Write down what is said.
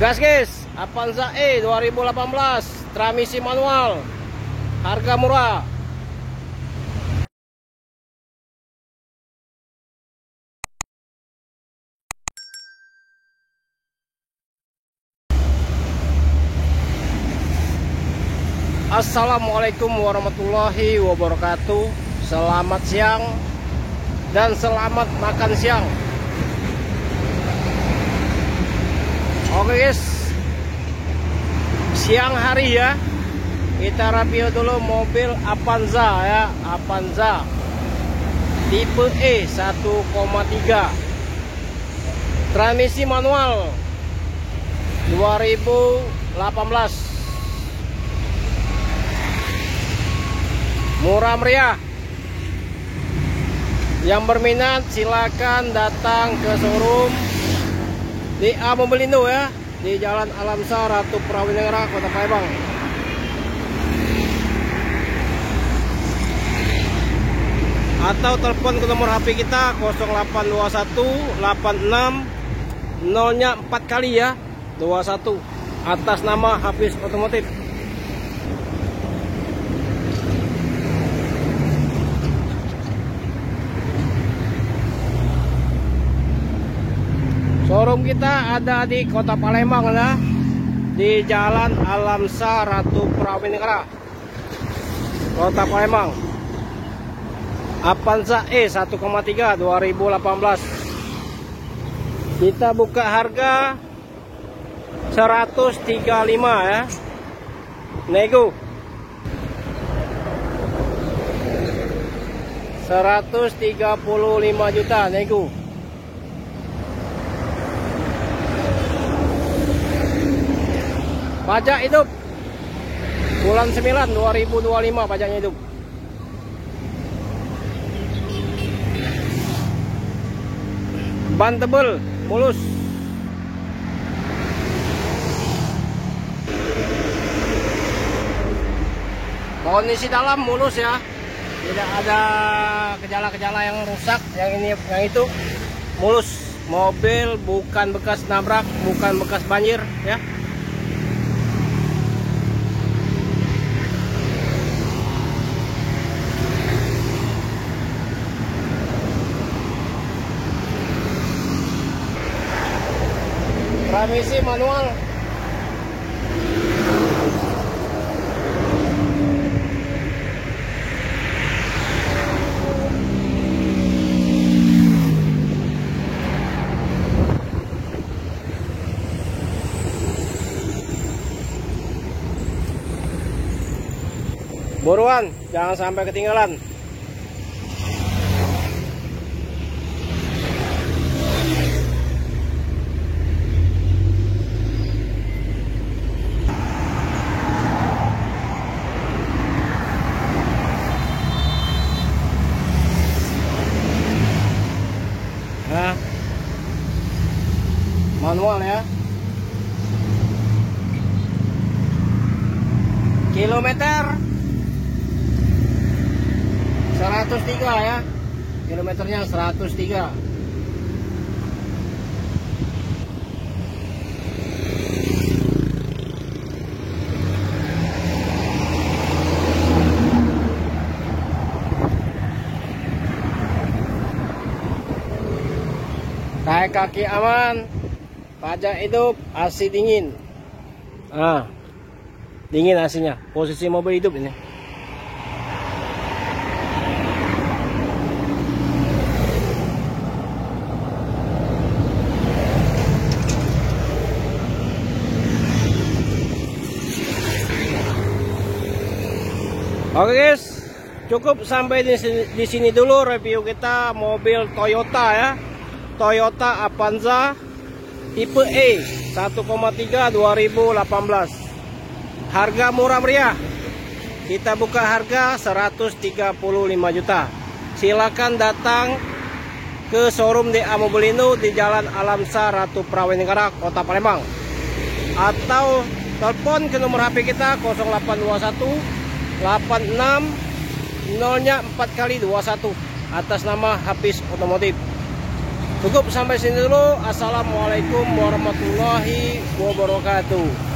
Gas guys, Avanza E 2018, transmisi manual, harga murah. Assalamualaikum warahmatullahi wabarakatuh. Selamat siang dan selamat makan siang. Oke guys, siang hari ya, kita review dulu mobil Avanza ya, Avanza tipe E 1,3, transmisi manual 2018, murah meriah. Yang berminat silakan datang ke showroom di A Mobilindo ya, di Jalan Alamsar, Ratu Prawinegara, Kota Palembang. Atau telepon ke nomor HP kita 0821 86 0-nya 4 kali ya, 21, atas nama Hafiz Otomotif. Showroom kita ada di Kota Palembang ya, di Jalan Alamsar, Ratu Prawinegara, Kota Palembang. Avanza E 1,3 2018. Kita buka harga 135 ya. Nego 135 juta nego. Pajak hidup bulan 9 2025, pajaknya hidup. Ban tebel, mulus. Kondisi dalam mulus ya, tidak ada gejala-gejala yang rusak. Yang ini, yang itu mulus. Mobil bukan bekas nabrak, bukan bekas banjir ya. Transmisi manual. Buruan, jangan sampai ketinggalan. Nah, manual ya. Kilometer 103 ya. Kilometernya 103. Kayak kaki aman, pajak hidup, AC dingin. Dingin AC-nya. Posisi mobil hidup ini. Oke guys, cukup sampai di sini dulu review kita mobil Toyota ya. Toyota Avanza tipe E 1,3 2018. Harga murah meriah. Kita buka harga 135 juta. Silakan datang ke showroom di A Mobilindo di Jalan Alamsar, Ratu Prawinegara, Kota Palembang. Atau telepon ke nomor HP kita 0821 86 0-nya 4 kali 21, atas nama Hafiz Otomotif. Cukup sampai sini dulu. Assalamualaikum warahmatullahi wabarakatuh.